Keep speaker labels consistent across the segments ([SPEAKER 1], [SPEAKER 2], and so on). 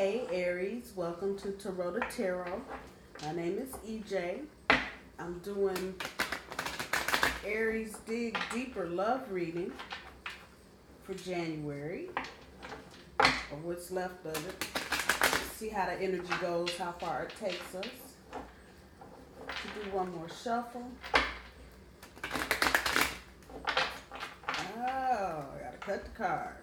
[SPEAKER 1] Hey Aries, welcome to Taurota Tarot. My name is EJ. I'm doing Aries Dig Deeper Love reading for January, or what's left of it. See how the energy goes, how far it takes us. To do one more shuffle. Oh, I gotta cut the cards.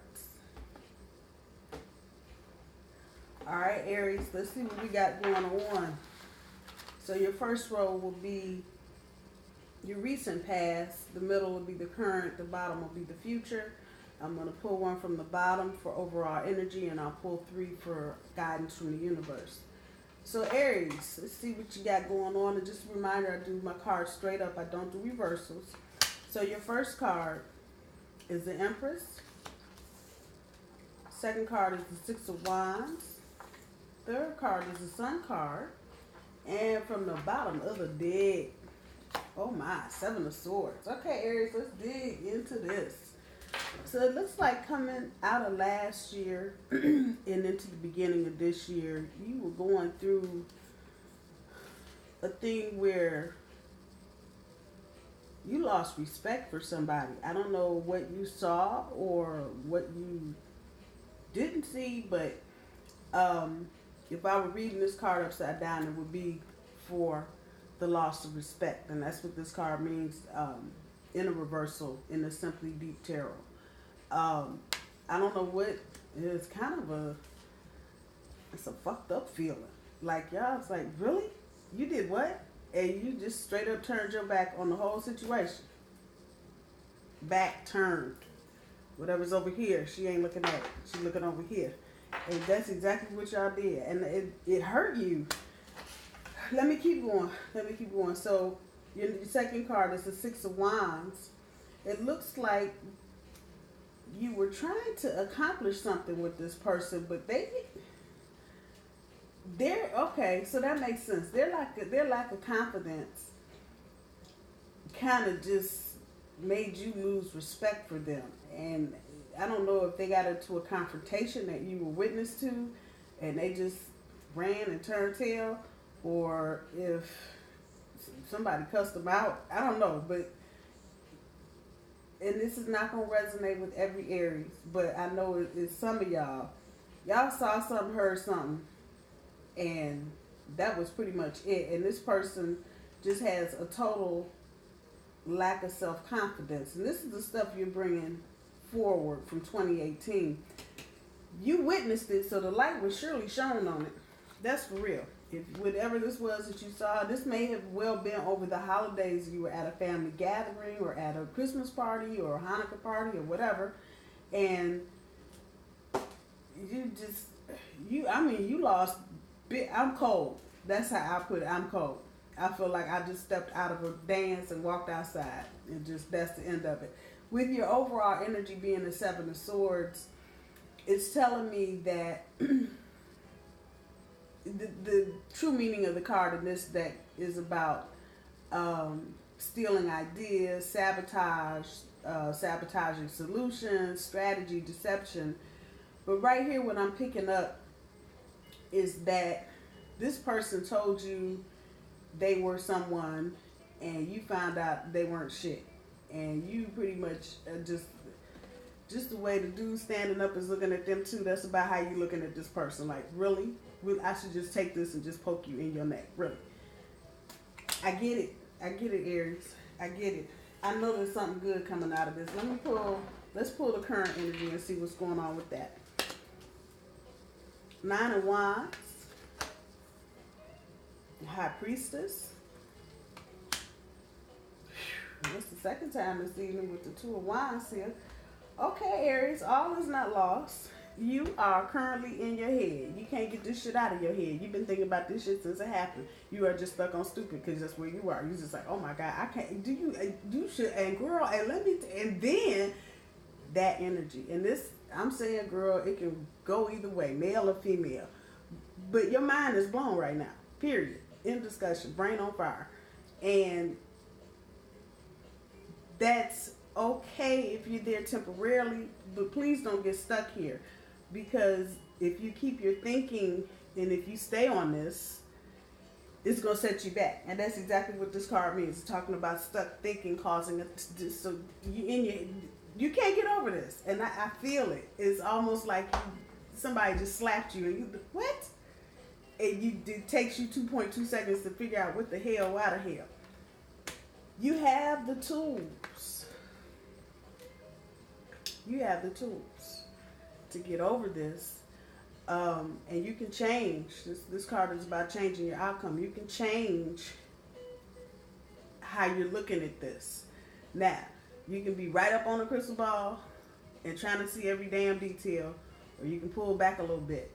[SPEAKER 1] Alright, Aries, let's see what we got going on. So your first row will be your recent past, the middle will be the current, the bottom will be the future. I'm going to pull one from the bottom for overall energy, and I'll pull three for guidance from the universe. So Aries, let's see what you got going on. And just a reminder, I do my cards straight up. I don't do reversals. So your first card is the Empress. Second card is the Six of Wands. Third card is the Sun card. And from the bottom of the deck, oh my, Seven of Swords. Okay, Aries, let's dig into this. So it looks like coming out of last year and into the beginning of this year, you were going through a thing where you lost respect for somebody. I don't know what you saw or what you didn't see, but if I were reading this card upside down, it would be for the loss of respect. And that's what this card means in a reversal in the Simply Deep Tarot. I don't know what, it's kind of it's a fucked up feeling. Like, y'all, it's like, really? You did what? And you just straight up turned your back on the whole situation. Back turned. Whatever's over here, she ain't looking at it. She's looking over here. And that's exactly what y'all did. And it hurt you. Let me keep going. So your second card is the Six of Wands. It looks like you were trying to accomplish something with this person, but they're okay, so that makes sense. Their lack of confidence kind of just made you lose respect for them. And I don't know if they got into a confrontation that you were witness to and they just ran and turned tail, or if somebody cussed them out. I don't know, but and this is not going to resonate with every Aries, but I know it's some of y'all. Y'all saw something, heard something, and that was pretty much it. And this person just has a total lack of self-confidence. And this is the stuff you're bringing forward from 2018. You witnessed it, so the light was surely shown on it. That's for real. If whatever this was that you saw, this may have well been over the holidays. You were at a family gathering or at a Christmas party or a Hanukkah party or whatever, and you lost. I'm cold. That's how I put it. I'm cold. I feel like I just stepped out of a dance and walked outside, and that's the end of it. With your overall energy being the Seven of Swords, it's telling me that the true meaning of the card in this deck is about stealing ideas, sabotaging solutions, strategy, deception. But right here, what I'm picking up is that this person told you they were someone, and you found out they weren't shit. And you pretty much just the way the dude standing up is looking at them too. That's about how you looking at this person. Like, really? I should just take this and just poke you in your neck. Really? I get it, Aries. I get it. I know there's something good coming out of this. Let's pull the current energy and see what's going on with that. Nine of Wands. High Priestess. That's the second time this evening with the Two of Wands here. Okay, Aries, all is not lost. You are currently in your head. You can't get this shit out of your head. You've been thinking about this shit since it happened. You are just stuck on stupid because that's where you are. You're just like, oh my God, I can't. You should, and girl, and and then that energy. And this, I'm saying, girl, it can go either way, male or female. But your mind is blown right now. Period. In discussion, brain on fire, and that's okay if you're there temporarily, but please don't get stuck here, because if you keep your thinking and if you stay on this, it's going to set you back. And that's exactly what this card means. It's talking about stuck thinking causing it. So you can't get over this. And I feel it. It's almost like somebody just slapped you and you, what? And it takes you 2.2 seconds to figure out what the hell, why the hell. You have the tools. You have the tools to get over this. And you can change. This card is about changing your outcome. You can change how you're looking at this. Now, you can be right up on a crystal ball and trying to see every damn detail, or you can pull back a little bit.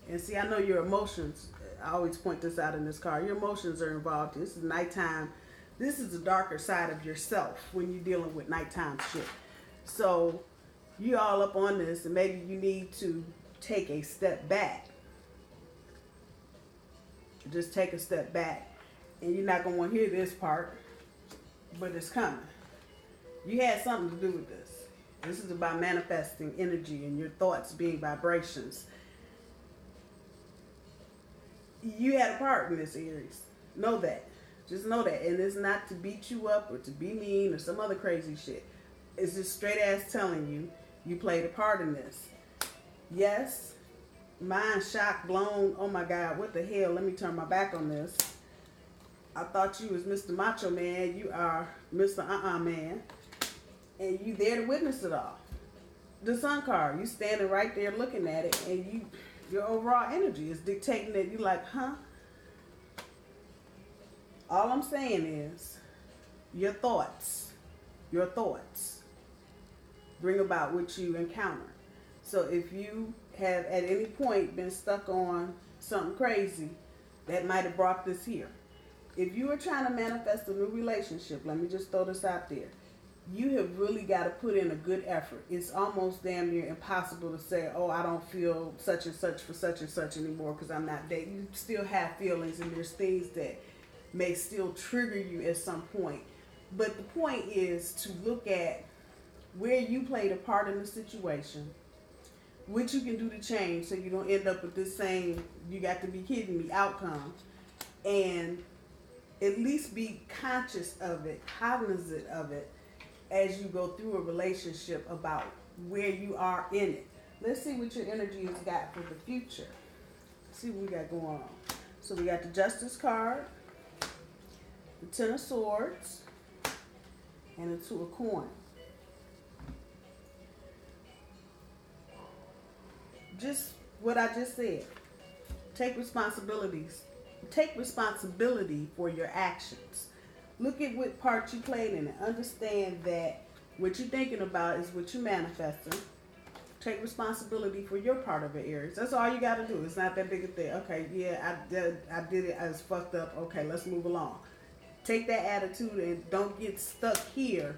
[SPEAKER 1] And see, I know your emotions, I always point this out in this card, your emotions are involved. This is nighttime. This is the darker side of yourself when you're dealing with nighttime shit. So, you all up on this, and maybe you need to take a step back. Just take a step back. And you're not going to want to hear this part, but it's coming. You had something to do with this. This is about manifesting energy and your thoughts being vibrations. You had a part in this, Aries. Know that. Just know that. And it's not to beat you up or to be mean or some other crazy shit. It's just straight ass telling you you played a part in this. Yes, mind shocked, blown. Oh my God, what the hell? Let me turn my back on this. I thought you was Mr. Macho Man. You are Mr. Man. And you there to witness it all. The Sun card, you standing right there looking at it, and your overall energy is dictating that you like, huh? All I'm saying is your thoughts bring about what you encounter. So if you have at any point been stuck on something crazy, that might have brought this here. If you are trying to manifest a new relationship, let me just throw this out there. You have really got to put in a good effort. It's almost damn near impossible to say, oh, I don't feel such and such for such and such anymore because I'm not dating. You still have feelings, and there's things that may still trigger you at some point. But the point is to look at where you played a part in the situation, what you can do to change so you don't end up with this same, you got to be kidding me, outcome. And at least be conscious of it, cognizant of it, as you go through a relationship about where you are in it. Let's see what your energy has got for the future. Let's see what we got going on. So we got the Justice card, the Ten of Swords, and the Two of Coins. Just what I just said. Take responsibilities. Take responsibility for your actions. Look at what part you played in it. Understand that what you're thinking about is what you're manifesting. Take responsibility for your part of it, Aries. That's all you got to do. It's not that big a thing. Okay, yeah, I did it. I was fucked up. Okay, let's move along. Take that attitude and don't get stuck here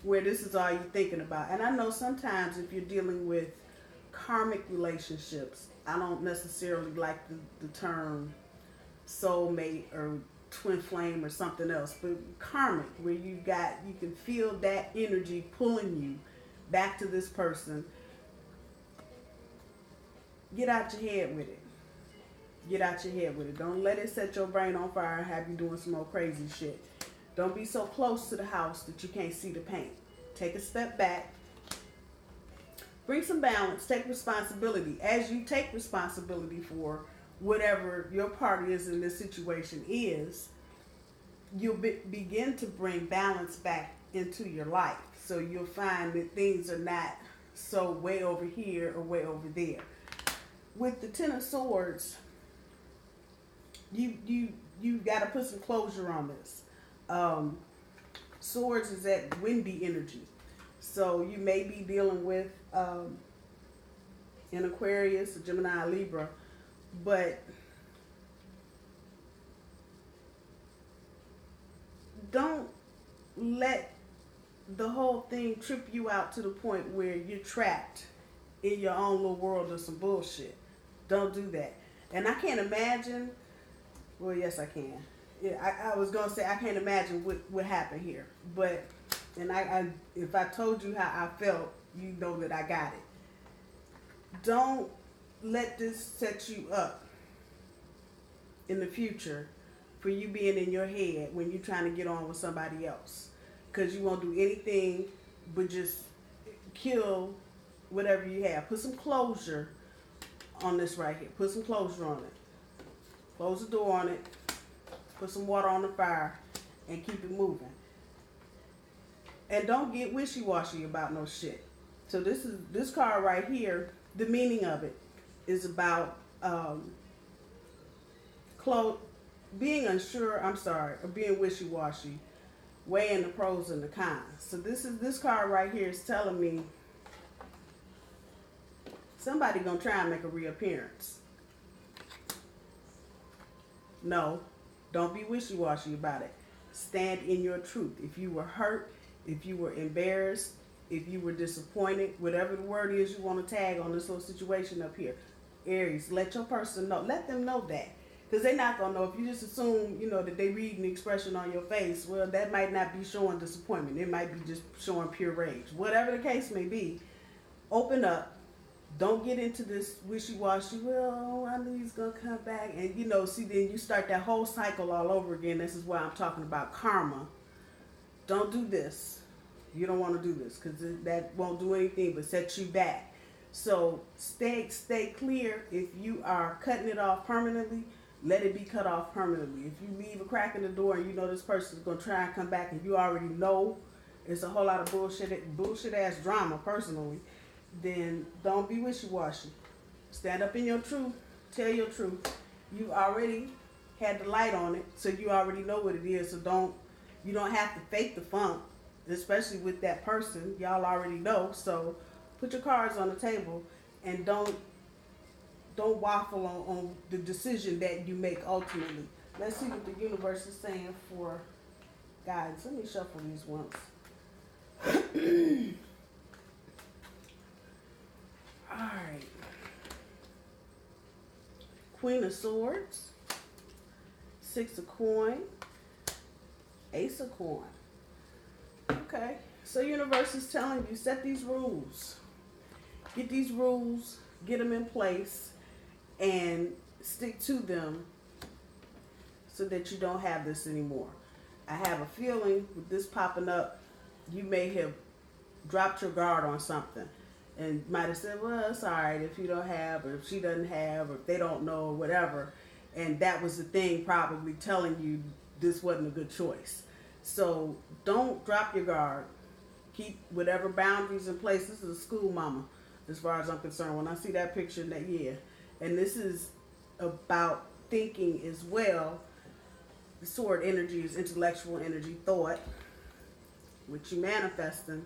[SPEAKER 1] where this is all you're thinking about. And I know sometimes if you're dealing with karmic relationships, I don't necessarily like the term soulmate or twin flame or something else, but karmic, where you can feel that energy pulling you back to this person. Get out your head with it. Get out your head with it. Don't let it set your brain on fire and have you doing some more crazy shit. Don't be so close to the house that you can't see the paint. Take a step back. Bring some balance. Take responsibility. As you take responsibility for whatever your part is in this situation is, you'll begin to bring balance back into your life. So you'll find that things are not so way over here or way over there. With the Ten of Swords, you got to put some closure on this. Swords is that windy energy. So you may be dealing with an Aquarius, a Gemini, a Libra, but don't let the whole thing trip you out to the point where you're trapped in your own little world of some bullshit. Don't do that. And I can't imagine, well, yes, I can. Yeah, I was going to say I can't imagine what happened here. But, and I if I told you how I felt, you know that I got it. Don't let this set you up in the future for you being in your head when you're trying to get on with somebody else. Because you won't do anything but just kill whatever you have. Put some closure on this right here. Put some closure on it. Close the door on it. Put some water on the fire and keep it moving. And don't get wishy-washy about no shit. So this card right here, the meaning of it is about being unsure, or being wishy-washy, weighing the pros and the cons. So this card right here is telling me somebody gonna try and make a reappearance. No, don't be wishy-washy about it. Stand in your truth. If you were hurt, if you were embarrassed, if you were disappointed, whatever the word is you want to tag on this little situation up here, Aries, let your person know. Let them know that. Because they're not going to know. If you just assume, that they read the expression on your face, well, that might not be showing disappointment. It might be just showing pure rage. Whatever the case may be, open up. Don't get into this wishy-washy, well, I knew he's going to come back. And, see, then you start that whole cycle all over again. This is why I'm talking about karma. Don't do this. You don't want to do this because that won't do anything but set you back. So stay clear. If you are cutting it off permanently, let it be cut off permanently. If you leave a crack in the door and this person's going to try and come back and you already know it's a whole lot of bullshit ass drama personally, then don't be wishy-washy. Stand up in your truth. Tell your truth. You already had the light on it, so you already know what it is. So you don't have to fake the funk, especially with that person. Y'all already know. So put your cards on the table and don't waffle on the decision that you make ultimately. Let's see what the universe is saying for guidance. Let me shuffle these once. All right. Queen of Swords, Six of Coin, Ace of Coin. Okay, so universe is telling you, set these rules. Get these rules, get them in place, and stick to them so that you don't have this anymore. I have a feeling with this popping up, you may have dropped your guard on something and might have said, well, it's all right if you don't have, or if she doesn't have, or if they don't know, or whatever. And that was the thing probably telling you this wasn't a good choice. So don't drop your guard. Keep whatever boundaries in place. This is a school mama, as far as I'm concerned. When I see that picture, and this is about thinking as well. The sword energy is intellectual energy, thought, which you manifesting.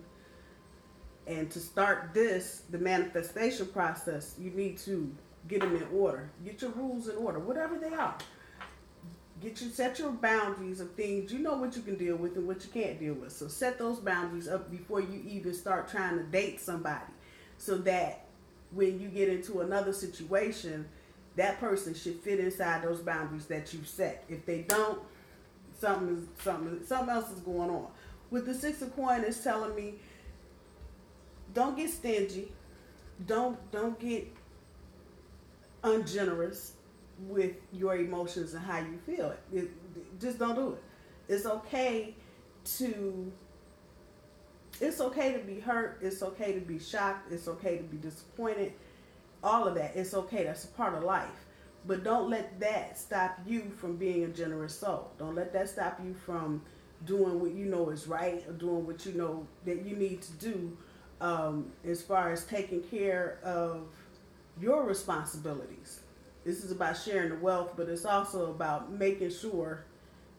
[SPEAKER 1] And to start the manifestation process, you need to get them in order. Get your rules in order, whatever they are. Set your boundaries of things. You know what you can deal with and what you can't deal with. So set those boundaries up before you even start trying to date somebody, so that when you get into another situation, that person should fit inside those boundaries that you've set. If they don't, something else is going on. With the Six of Coin, it's telling me, don't get stingy. Don't get ungenerous with your emotions and how you feel it. Just don't do it. It's okay to be hurt. It's okay to be shocked. It's okay to be disappointed. All of that. It's okay. That's a part of life. But don't let that stop you from being a generous soul. Don't let that stop you from doing what you know is right, or doing what you know that you need to do, as far as taking care of your responsibilities. This is about sharing the wealth, but it's also about making sure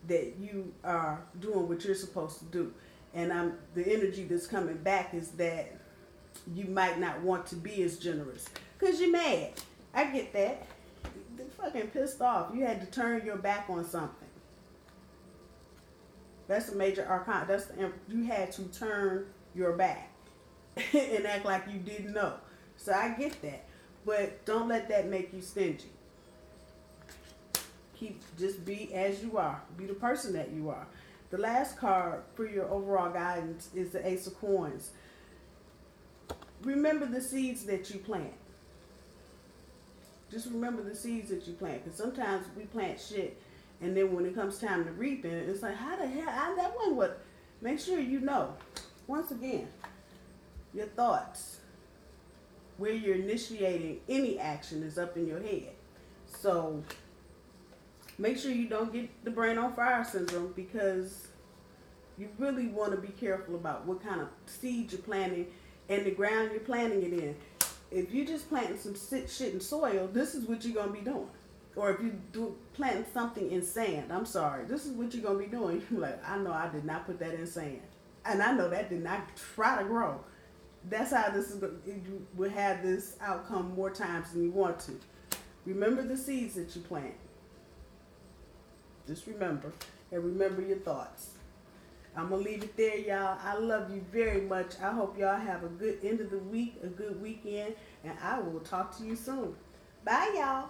[SPEAKER 1] that you are doing what you're supposed to do. And the energy that's coming back is that you might not want to be as generous because you're mad. I get that. They're fucking pissed off. You had to turn your back on something. That's a major arcana. You had to turn your back and act like you didn't know. So I get that. But don't let that make you stingy. Just be as you are. Be the person that you are. The last card for your overall guidance is the Ace of Coins. Remember the seeds that you plant. Just remember the seeds that you plant. Because sometimes we plant shit, and then when it comes time to reaping, it's like, how the hell? That wasn't what. Make sure you know. Once again, your thoughts, where you're initiating any action, is up in your head. So make sure you don't get the brain on fire syndrome, because you really want to be careful about what kind of seed you're planting and the ground you're planting it in. If you're just planting some shit in soil, this is what you're going to be doing. Or if you planting something in sand, I'm sorry, this is what you're going to be doing. You're like, I know I did not put that in sand. And I know that did not try to grow. That's how this is. You will have this outcome more times than you want to. Remember the seeds that you plant. Just remember. And remember your thoughts. I'm going to leave it there, y'all. I love you very much. I hope y'all have a good end of the week, a good weekend, and I will talk to you soon. Bye, y'all.